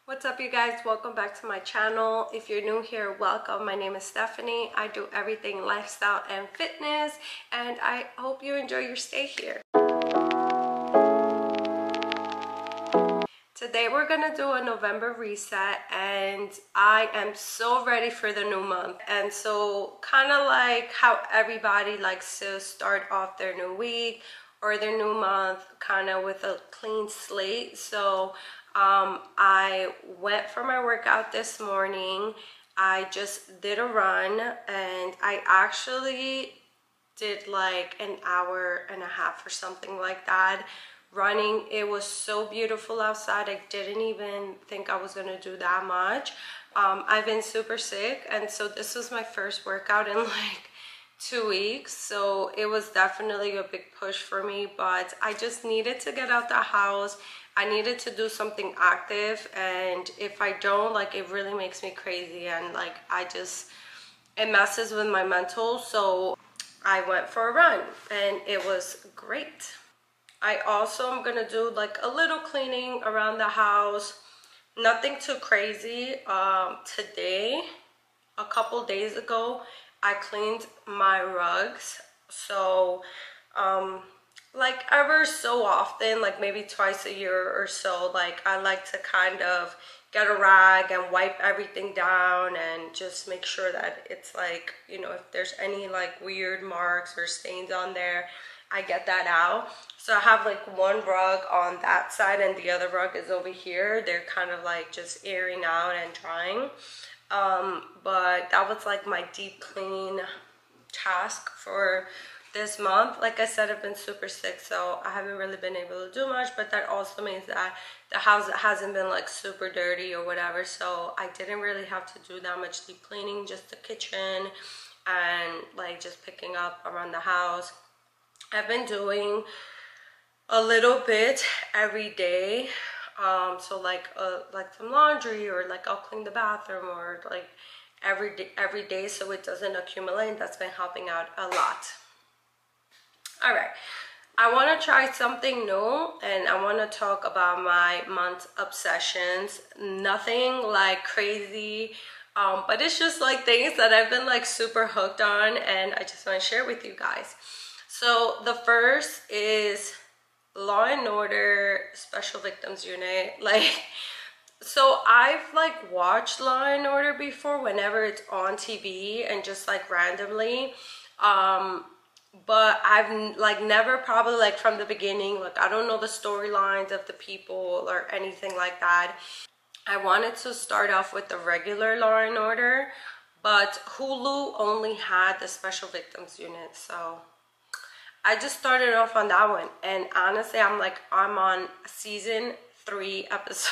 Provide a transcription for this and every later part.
What's up, you guys? Welcome back to my channel. If you're new here, welcome. My name is Stephanie. I do everything lifestyle and fitness, and I hope you enjoy your stay here. Today we're gonna do a November reset, and I am so ready for the new month. And so kind of like how everybody likes to start off their new week or their new month kind of with a clean slate. So I went for my workout this morning. I just did a run, and I actually did like an hour and a half or something like that running. It was so beautiful outside. I didn't even think I was gonna do that much. I've been super sick, and so this was my first workout in like 2 weeks, so it was definitely a big push for me, but I just needed to get out the house. I needed to do something active, and if I don't, like, it really makes me crazy, and like it messes with my mental. So I went for a run and it was great. I also am gonna do like a little cleaning around the house, nothing too crazy. Today, a couple days ago, I cleaned my rugs. So like ever so often, like maybe twice a year or so, like I like to kind of get a rag and wipe everything down and just make sure that it's like, you know, if there's any like weird marks or stains on there, I get that out. So I have like one rug on that side and the other rug is over here. They're kind of like just airing out and drying. But that was like my deep clean task for this month. Like I said, I've been super sick, so I haven't really been able to do much, but that also means that the house hasn't been like super dirty or whatever, so I didn't really have to do that much deep cleaning, just the kitchen and like just picking up around the house. I've been doing a little bit every day. So like some laundry, or like I'll clean the bathroom, or like every day so it doesn't accumulate. That's been helping out a lot. All right, I want to try something new, and I want to talk about my month obsessions. Nothing like crazy, but it's just like things that I've been like super hooked on, and I just want to share with you guys. So the first is Law and Order Special Victims Unit. Like, so I've like watched Law and Order before whenever it's on TV and just like randomly, but I've like never probably like from the beginning, like I don't know the storylines of the people or anything like that. I wanted to start off with the regular Law and Order, but Hulu only had the Special Victims Unit, so I just started off on that one. And honestly, I'm on season 3, episode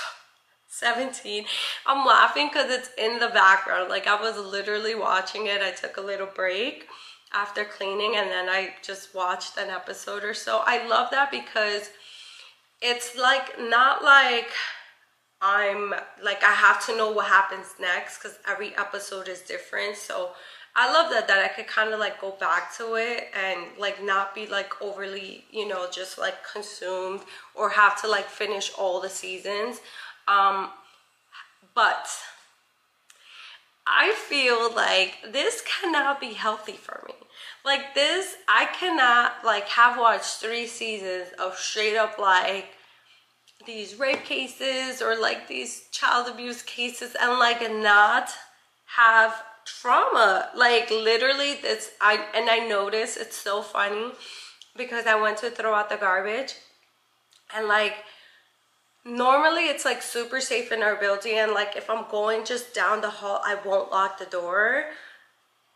17. I'm laughing because it's in the background. Like, I was literally watching it. I took a little break after cleaning, and then I just watched an episode or so. I love that because it's like not like I have to know what happens next, because every episode is different. So I love that I could kind of like go back to it and like not be like overly, you know, just like consumed or have to like finish all the seasons. But I feel like this cannot be healthy for me. Like this, I cannot like have watched 3 seasons of straight up like these rape cases or like these child abuse cases and like not have trauma. Like literally I noticed, it's so funny because I went to throw out the garbage, and like normally it's like super safe in our building, and like if I'm going just down the hall, I won't lock the door.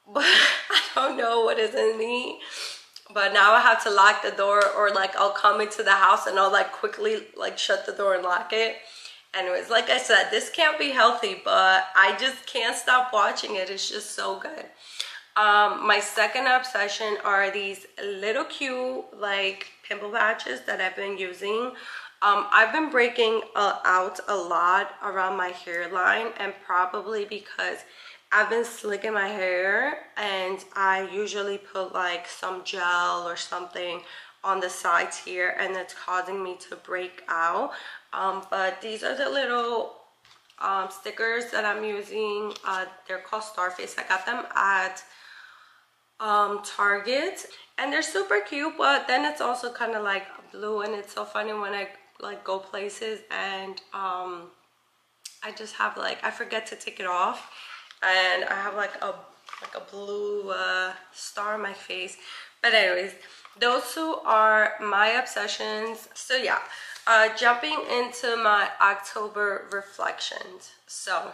But I don't know what is in me, but now I have to lock the door, or like I'll come into the house and I'll like quickly like shut the door and lock it. Anyways, like I said, this can't be healthy, but I just can't stop watching it. It's just so good. My second obsession are these little cute like pimple patches that I've been using. I've been breaking out a lot around my hairline, and probably because I've been slicking my hair, and I usually put like some gel or something on the sides here, and it's causing me to break out. But these are the little stickers that I'm using. They're called Starface. I got them at Target, and they're super cute, but then it's also kind of like blue, and it's so funny when I like go places and I just have like, I forget to take it off, and I have like a blue star on my face. But anyways, those two are my obsessions. So yeah, jumping into my October reflections. So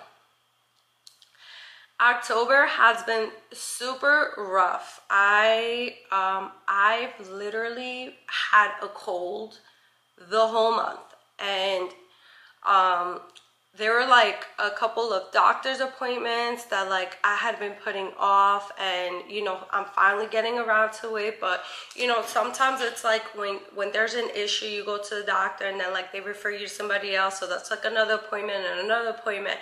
October has been super rough. I've literally had a cold the whole month, and there were like a couple of doctor's appointments that like I had been putting off, and you know, I'm finally getting around to it. But you know, sometimes it's like when there's an issue, you go to the doctor and then like they refer you to somebody else, so that's like another appointment and another appointment.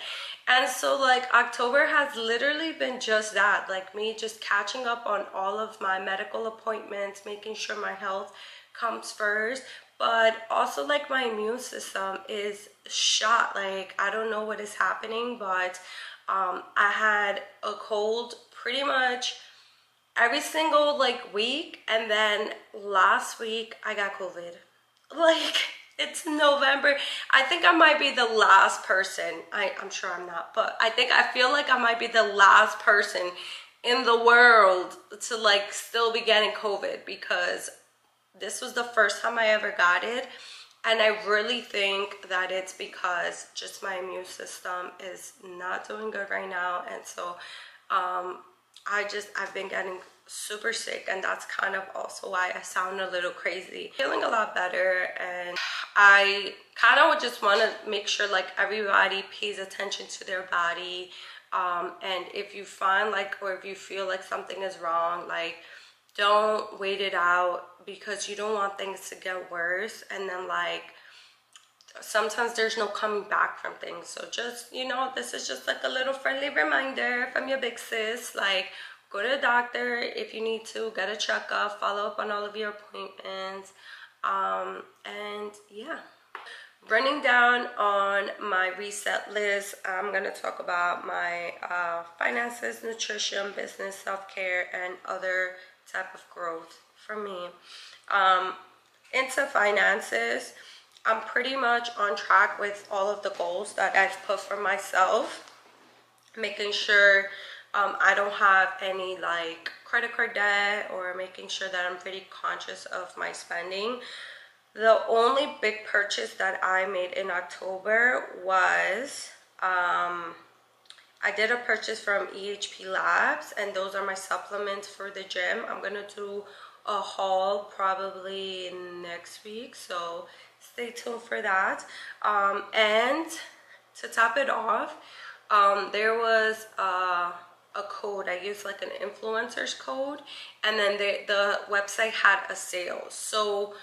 And so like October has literally been just that, like me just catching up on all of my medical appointments, making sure my health comes first. But also like my immune system is shot. Like I don't know what is happening, but I had a cold pretty much every single like week, and then last week I got COVID. Like it's November. I think I might be the last person. I'm sure I'm not, but I feel like I might be the last person in the world to like still be getting COVID, because this was the first time I ever got it. And I really think that it's because just my immune system is not doing good right now. And so I've been getting super sick, and that's kind of also why I sound a little crazy. Feeling a lot better, and I kind of just want to make sure like everybody pays attention to their body. And if you find like, or if you feel like something is wrong, like don't wait it out, because you don't want things to get worse, and then like sometimes there's no coming back from things. So just, you know, this is just like a little friendly reminder from your big sis, like go to the doctor if you need to, get a checkup, follow up on all of your appointments. And yeah, running down on my reset list, I'm gonna talk about my finances, nutrition, business, self-care, and other type of growth for me. Into finances, I'm pretty much on track with all of the goals that I've put for myself, making sure I don't have any like credit card debt, or making sure that I'm pretty conscious of my spending. The only big purchase that I made in October was I did a purchase from EHP Labs, and those are my supplements for the gym. I'm gonna do a haul probably next week, so stay tuned for that. And to top it off, there was a code. I used like an influencer's code, and then the website had a sale, so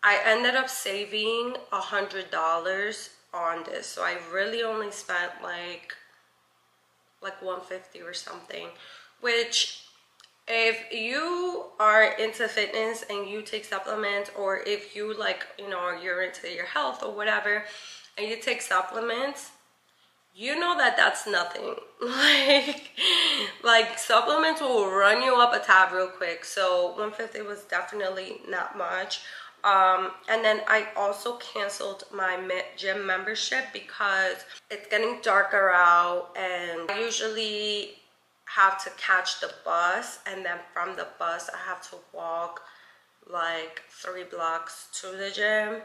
I ended up saving $100 on this. So I really only spent like $150 or something, which if you are into fitness and you take supplements, or if you like, you know, you're into your health or whatever, and you take supplements, you know that that's nothing. Like supplements will run you up a tab real quick. So $150 was definitely not much. And then I also canceled my gym membership because it's getting darker out, and I usually have to catch the bus, and then from the bus I have to walk like 3 blocks to the gym.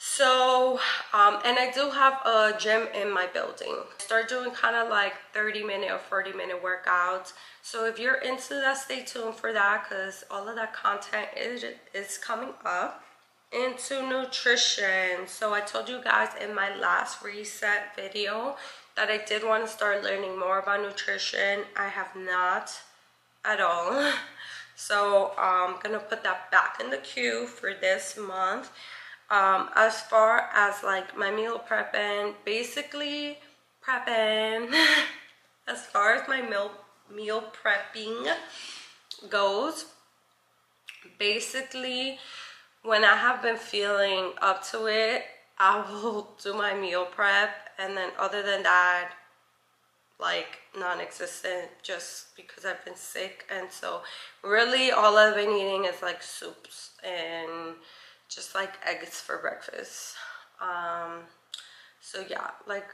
So and I do have a gym in my building. I start doing kind of like 30-minute or 40-minute workouts. So if you're into that, stay tuned for that, because all of that content is coming up. Into nutrition, so I told you guys in my last reset video that I did want to start learning more about nutrition. I have not at all. So I'm gonna put that back in the queue for this month. As far as like my meal prepping, basically prepping as far as my meal prepping goes, basically when I have been feeling up to it, I will do my meal prep, And then other than that, like non-existent, just because I've been sick. And so really all I've been eating is like soups and just like eggs for breakfast. So yeah, like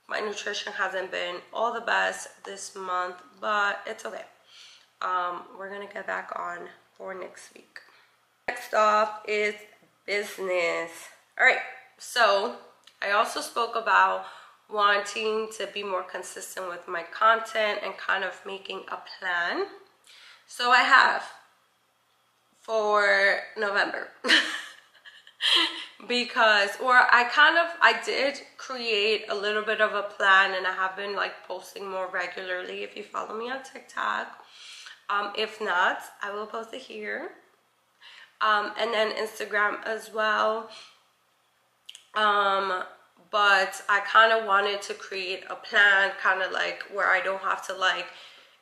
my nutrition hasn't been all the best this month, but it's okay. We're gonna get back on for next week. Next off is business. All right, so I also spoke about wanting to be more consistent with my content and kind of making a plan. So I have for November. Because, or I did create a little bit of a plan, and I have been like posting more regularly if you follow me on TikTok. If not, I will post it here. And then Instagram as well. But I kind of wanted to create a plan, kind of like where I don't have to like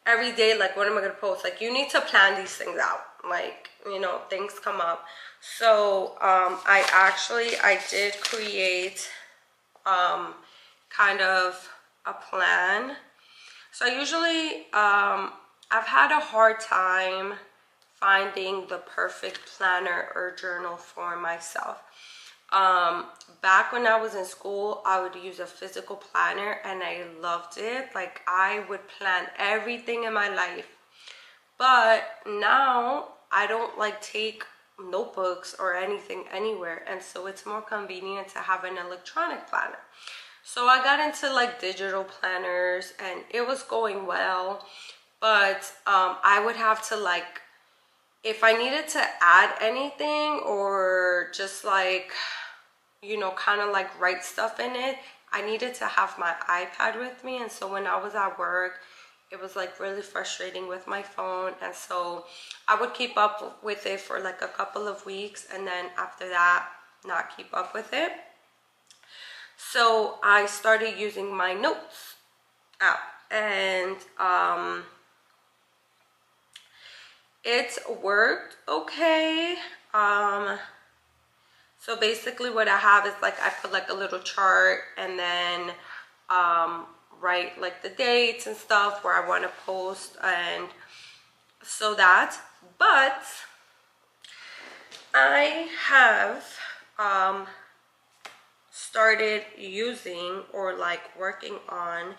every day, like what am I going to post? Like you need to plan these things out. Like, you know, things come up. So I did create kind of a plan. So I usually, I've had a hard time finding the perfect planner or journal for myself. Back when I was in school, I would use a physical planner and I loved it. Like I would plan everything in my life. But now I don't like take notebooks or anything anywhere, and so it's more convenient to have an electronic planner. So I got into like digital planners and it was going well, but I would have to like, if I needed to add anything or just like, you know, kind of like write stuff in it, I needed to have my iPad with me. And so when I was at work, it was like really frustrating with my phone, and so I would keep up with it for like a couple of weeks, and then after that not keep up with it. So I started using my notes app, and it worked okay. So basically what I have is like I put like a little chart, and then write like the dates and stuff where I want to post, and so that. But I have started using, or like working on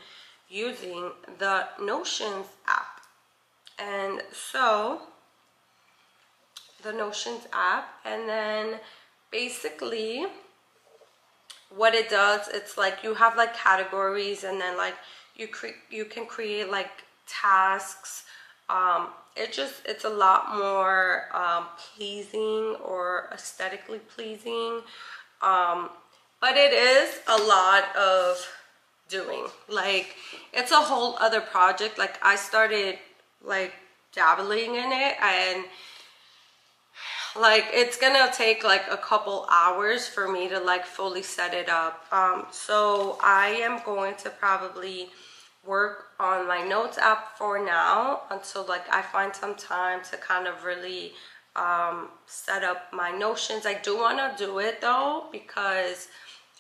using, the Notions app. And so the Notions app, and then basically what it does, it's like you have like categories, and then like you can create like tasks. It's a lot more pleasing, or aesthetically pleasing, but it is a lot of doing. Like it's a whole other project. Like I started like dabbling in it, and like it's gonna take like a couple hours for me to like fully set it up. So I am going to probably work on my notes app for now until like I find some time to kind of really set up my Notions. I do want to do it though, because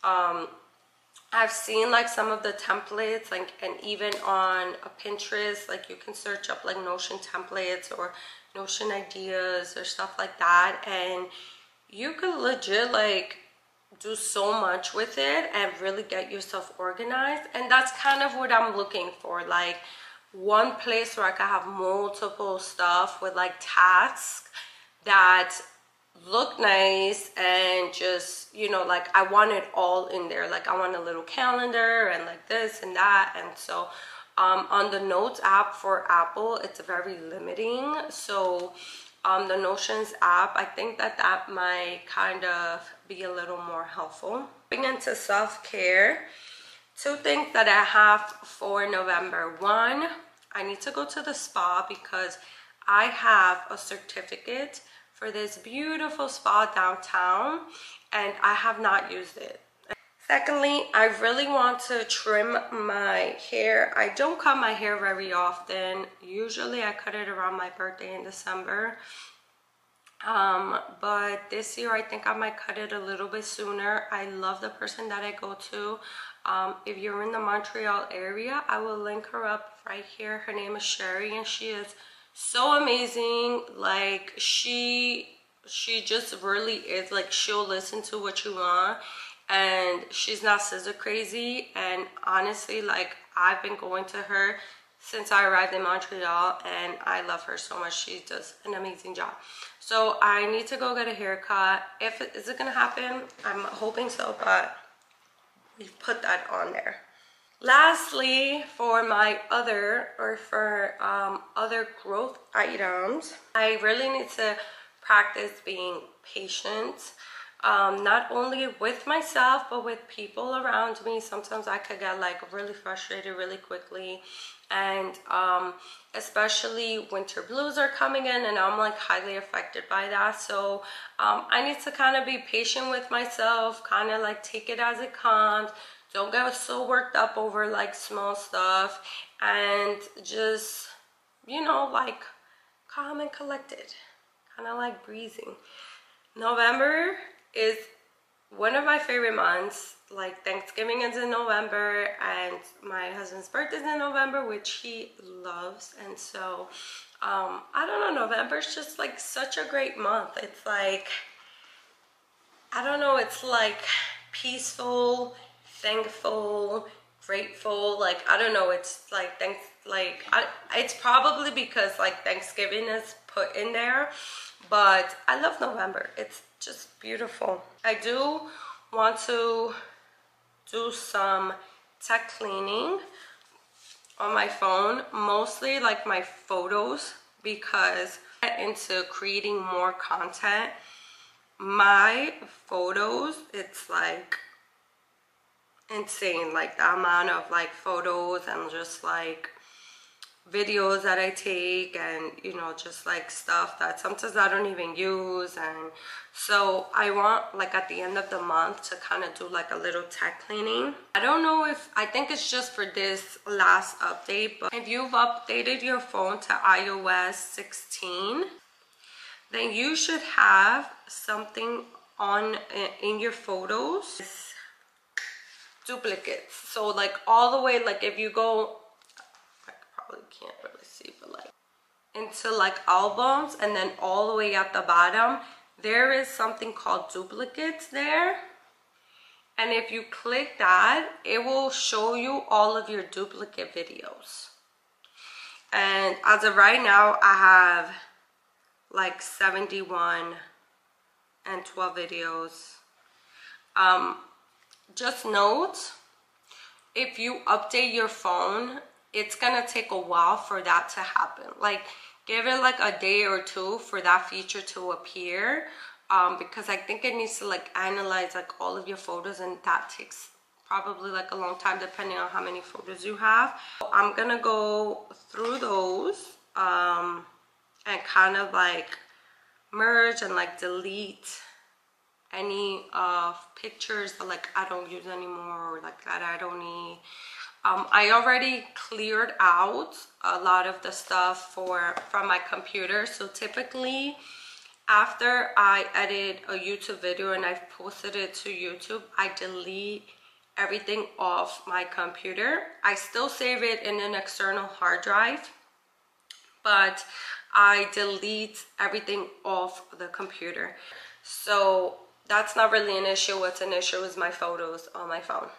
I've seen like some of the templates, like, and even on Pinterest, like you can search up like Notion templates or Notion ideas or stuff like that, and you could legit like do so much with it and really get yourself organized. And that's kind of what I'm looking for, like one place where I can have multiple stuff with like tasks that look nice, and just, you know, like I want it all in there. Like I want a little calendar and like this and that. And so on the Notes app for Apple, it's very limiting. So the Notions app, I think that might kind of be a little more helpful. Going into self-care, two things that I have for November. One, I need to go to the spa because I have a certificate for this beautiful spa downtown, and I have not used it. Secondly, I really want to trim my hair. I don't cut my hair very often. Usually I cut it around my birthday in December. But this year I think I might cut it a little bit sooner. I love the person that I go to. If you're in the Montreal area, I will link her up right here. Her name is Sherry, and she is so amazing. Like she just really is, like, she'll listen to what you want, and she's not scissor crazy. And honestly, like, I've been going to her since I arrived in Montreal, and I love her so much. She does an amazing job. So I need to go get a haircut. Is it gonna happen? I'm hoping so, but we've put that on there. Lastly, for my other growth items, I really need to practice being patient, not only with myself but with people around me. Sometimes I could get like really frustrated really quickly, and especially winter blues are coming in, and I'm like highly affected by that. So I need to kind of be patient with myself, kind of like take it as it comes. Don't get so worked up over like small stuff, and just, you know, like calm and collected, kind of like breathing. November is one of my favorite months. Like Thanksgiving is in November, and my husband's birthday is in November, which he loves. And so I don't know, November is just like such a great month. It's like, I don't know, it's like peaceful, thankful, grateful. Like, I don't know, it's like it's probably because like Thanksgiving is put in there, but I love November. It's just beautiful. I do want to do some tech cleaning on my phone, mostly like my photos, because I'm into creating more content. My photos, it's like insane, like the amount of like photos and just like videos that I take, and you know, just like stuff that sometimes I don't even use. And so I want, like, at the end of the month to kind of do like a little tech cleaning. I don't know if, I think it's just for this last update, but if you've updated your phone to iOS 16, then you should have something on in your photos, duplicates. So like all the way, like if you go, probably can't really see, but like into like albums, and then all the way at the bottom there is something called duplicates there, and if you click that, it will show you all of your duplicate videos. And as of right now, I have like 71 and 12 videos. Just note, if you update your phone, it's gonna take a while for that to happen. Like, give it like a day or two for that feature to appear, because I think it needs to like analyze like all of your photos, and that takes probably like a long time depending on how many photos you have. So I'm gonna go through those and kind of like merge and like delete any pictures that like I don't use anymore, or like that I don't need. I already cleared out a lot of the stuff from my computer. So typically after I edit a YouTube video and I've posted it to YouTube, I delete everything off my computer. I still save it in an external hard drive, but I delete everything off the computer. So that's not really an issue. What's an issue is my photos on my phone.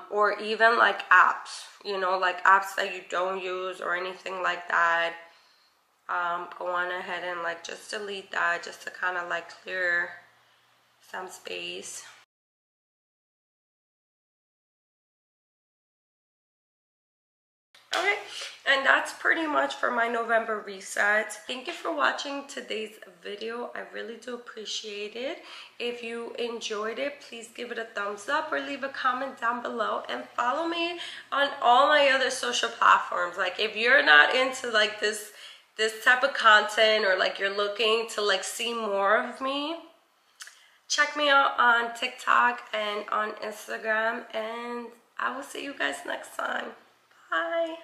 Or even like apps, you know, like apps that you don't use or anything like that. Go on ahead and like just delete that, just to kind of like clear some space. Okay, and that's pretty much for my November reset. Thank you for watching today's video. I really do appreciate it. If you enjoyed it, please give it a thumbs up or leave a comment down below, and follow me on all my other social platforms. Like, if you're not into like this type of content, or like you're looking to like see more of me, check me out on TikTok and on Instagram, and I will see you guys next time. Bye.